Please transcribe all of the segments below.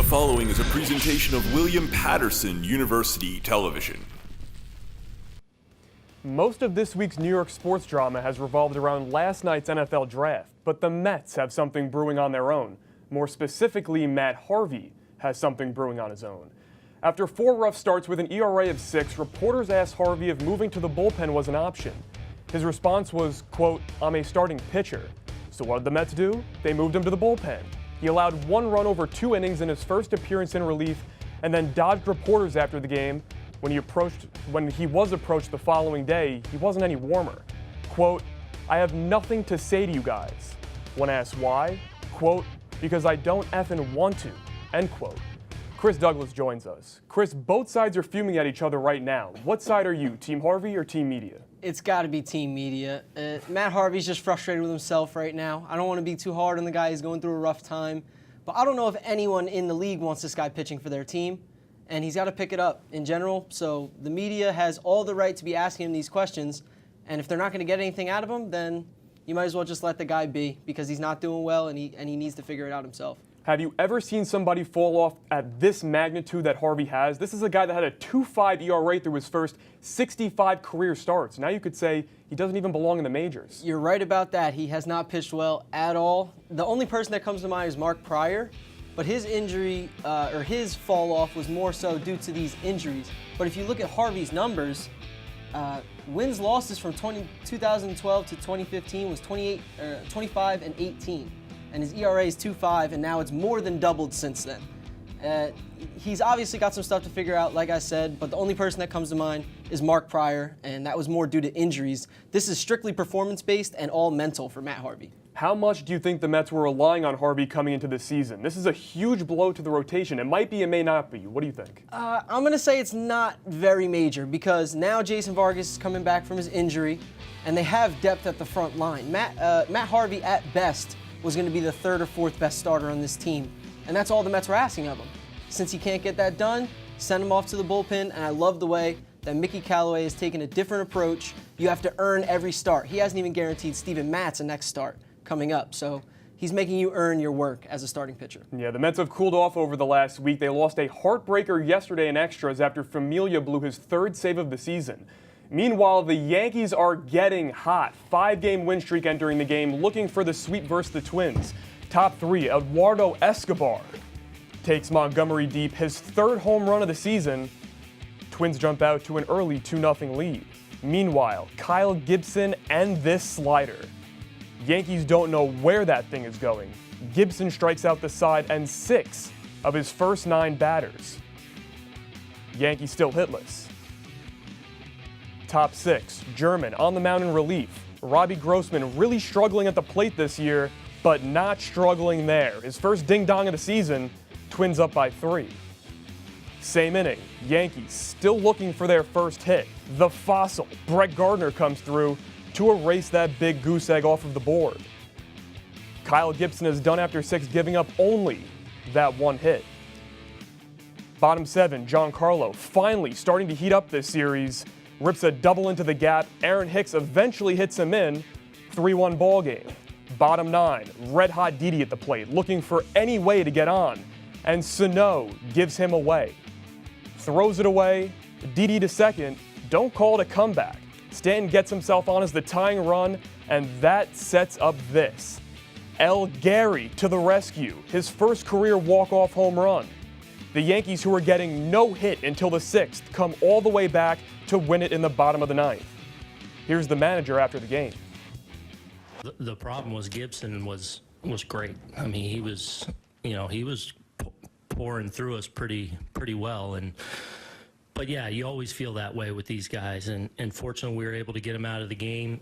following is a presentation of William Patterson University Television. Most of this week's New York sports drama has revolved around last night's NFL draft, but the Mets have something brewing on their own. More specifically, Matt Harvey has something brewing on his own. After 4 rough starts with an ERA of 6, reporters asked Harvey if moving to the bullpen was an option. His response was, quote, "I'm a starting pitcher." So what did the Mets do? They moved him to the bullpen. He allowed 1 run over 2 innings in his first appearance in relief and then dodged reporters after the game. When he was approached the following day, he wasn't any warmer. Quote, "I have nothing to say to you guys." When asked why, quote, "Because I don't effing want to," end quote. Chris Douglas joins us. Chris, both sides are fuming at each other right now. What side are you, Team Harvey or Team Media? It's got to be Team Media. Matt Harvey's just frustrated with himself right now. I don't want to be too hard on the guy. He's going through a rough time. But I don't know if anyone in the league wants this guy pitching for their team. And he's got to pick it up in general. So the media has all the right to be asking him these questions. And if they're not going to get anything out of him, then you might as well just let the guy be because he's not doing well and he needs to figure it out himself. Have you ever seen somebody fall off at this magnitude that Harvey has? This is a guy that had a 2.5 ERA through his first 65 career starts. Now you could say he doesn't even belong in the majors. You're right about that. He has not pitched well at all. The only person that comes to mind is Mark Pryor. But his injury, or his fall off was more so due to these injuries. But if you look at Harvey's numbers, wins losses from 2012 to 2015 was 25 and 18. And his ERA is 2.5, and now it's more than doubled since then. He's obviously got some stuff to figure out, like I said, but the only person that comes to mind is Mark Pryor, and that was more due to injuries. This is strictly performance-based and all mental for Matt Harvey. How much do you think the Mets were relying on Harvey coming into this season? This is a huge blow to the rotation. It might be, it may not be. What do you think? I'm going to say it's not very major because now Jason Vargas is coming back from his injury, and they have depth at the front line. Matt Harvey, at best, was going to be the 3rd or 4th best starter on this team, and that's all the Mets were asking of him. Since he can't get that done, send him off to the bullpen, and I love the way that Mickey Callaway has taken a different approach. You have to earn every start. He hasn't even guaranteed Steven Matz a next start coming up, so he's making you earn your work as a starting pitcher. Yeah, the Mets have cooled off over the last week. They lost a heartbreaker yesterday in extras after Familia blew his 3rd save of the season. Meanwhile, the Yankees are getting hot. 5-game win streak entering the game, looking for the sweep versus the Twins. Top 3, Eduardo Escobar takes Montgomery deep, his 3rd home run of the season. Twins jump out to an early 2-0 lead. Meanwhile, Kyle Gibson and this slider. Yankees don't know where that thing is going. Gibson strikes out the side and 6 of his first 9 batters. Yankees still hitless. Top 6, German on the mound in relief. Robbie Grossman really struggling at the plate this year, but not struggling there. His first ding-dong of the season, Twins up by 3. Same inning, Yankees still looking for their first hit. The fossil, Brett Gardner, comes through to erase that big goose egg off of the board. Kyle Gibson is done after 6, giving up only that 1 hit. Bottom 7, Giancarlo finally starting to heat up this series. Rips a double into the gap. Aaron Hicks eventually hits him in. 3-1 ball game. Bottom 9, red-hot Didi at the plate, looking for any way to get on. And Sano gives him away. Throws it away. Didi to second. Don't call it a comeback. Stanton gets himself on as the tying run, and that sets up this. Algharbi to the rescue. His first career walk-off home run. The Yankees, who were getting no hit until the 6th, come all the way back to win it in the bottom of the 9th. Here's the manager after the game. The problem was Gibson was great. I mean, he was pouring through us pretty well, but yeah, you always feel that way with these guys, and fortunately we were able to get him out of the game.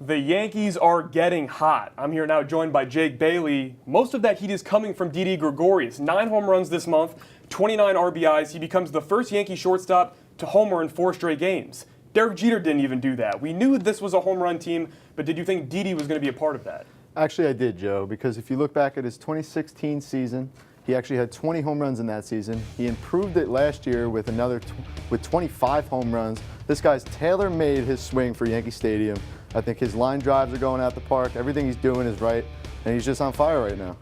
The Yankees are getting hot. I'm here now joined by Jake Bailey. Most of that heat is coming from Didi Gregorius. 9 home runs this month, 29 RBIs. He becomes the first Yankee shortstop to homer in 4 straight games. Derek Jeter didn't even do that. We knew this was a home run team, but did you think Didi was going to be a part of that? Actually, I did, Joe, because if you look back at his 2016 season, he actually had 20 home runs in that season. He improved it last year with with 25 home runs. This guy's tailor-made his swing for Yankee Stadium. I think his line drives are going out the park. Everything he's doing is right, and he's just on fire right now.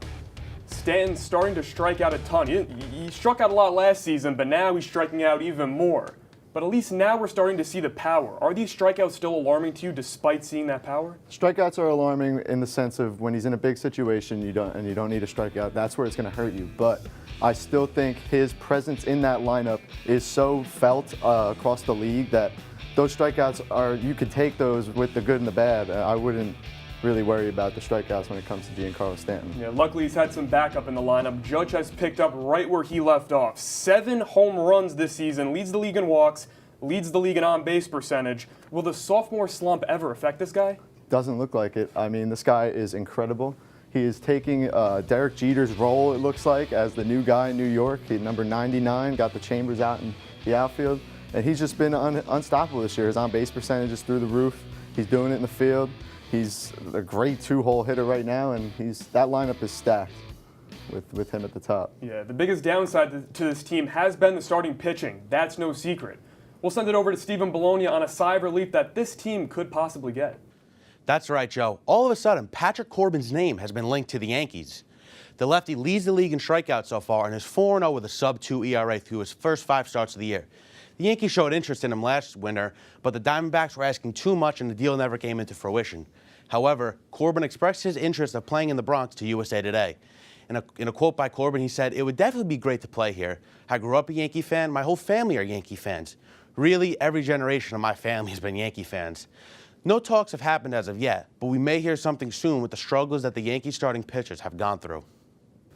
Stanton's starting to strike out a ton. He struck out a lot last season, but now he's striking out even more. But at least now we're starting to see the power. Are these strikeouts still alarming to you despite seeing that power? Strikeouts are alarming in the sense of when he's in a big situation, you don't need a strikeout. That's where it's going to hurt you. But I still think his presence in that lineup is so felt across the league that those strikeouts you could take those with the good and the bad. I wouldn't really worry about the strikeouts when it comes to Giancarlo Stanton. Yeah, luckily he's had some backup in the lineup. Judge has picked up right where he left off. 7 home runs this season, leads the league in walks, leads the league in on-base percentage. Will the sophomore slump ever affect this guy? Doesn't look like it. I mean, this guy is incredible. He is taking Derek Jeter's role, it looks like, as the new guy in New York. He number 99, got the Chambers out in the outfield. And he's just been unstoppable this year. His on-base percentage is through the roof. He's doing it in the field. He's a great 2-hole hitter right now, and that lineup is stacked with him at the top. Yeah, the biggest downside to this team has been the starting pitching. That's no secret. We'll send it over to Stephen Bologna on a sigh of relief that this team could possibly get. That's right, Joe. All of a sudden, Patrick Corbin's name has been linked to the Yankees. The lefty leads the league in strikeouts so far and is 4-0 with a sub-2 ERA through his first 5 starts of the year. The Yankees showed interest in him last winter, but the Diamondbacks were asking too much and the deal never came into fruition. However, Corbin expressed his interest of playing in the Bronx to USA Today. In a quote by Corbin, he said, "It would definitely be great to play here. I grew up a Yankee fan. My whole family are Yankee fans. Really, every generation of my family has been Yankee fans. No talks have happened as of yet, but we may hear something soon with the struggles that the Yankees starting pitchers have gone through."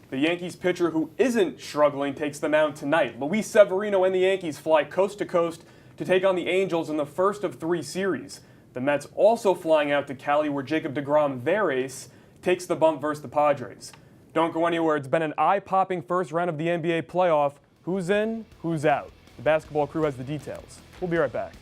The Yankees pitcher who isn't struggling takes the mound tonight. Luis Severino and the Yankees fly coast to coast to take on the Angels in the first of 3 series. The Mets also flying out to Cali, where Jacob deGrom, their ace, takes the bump versus the Padres. Don't go anywhere. It's been an eye-popping first round of the NBA playoff. Who's in, who's out? The basketball crew has the details. We'll be right back.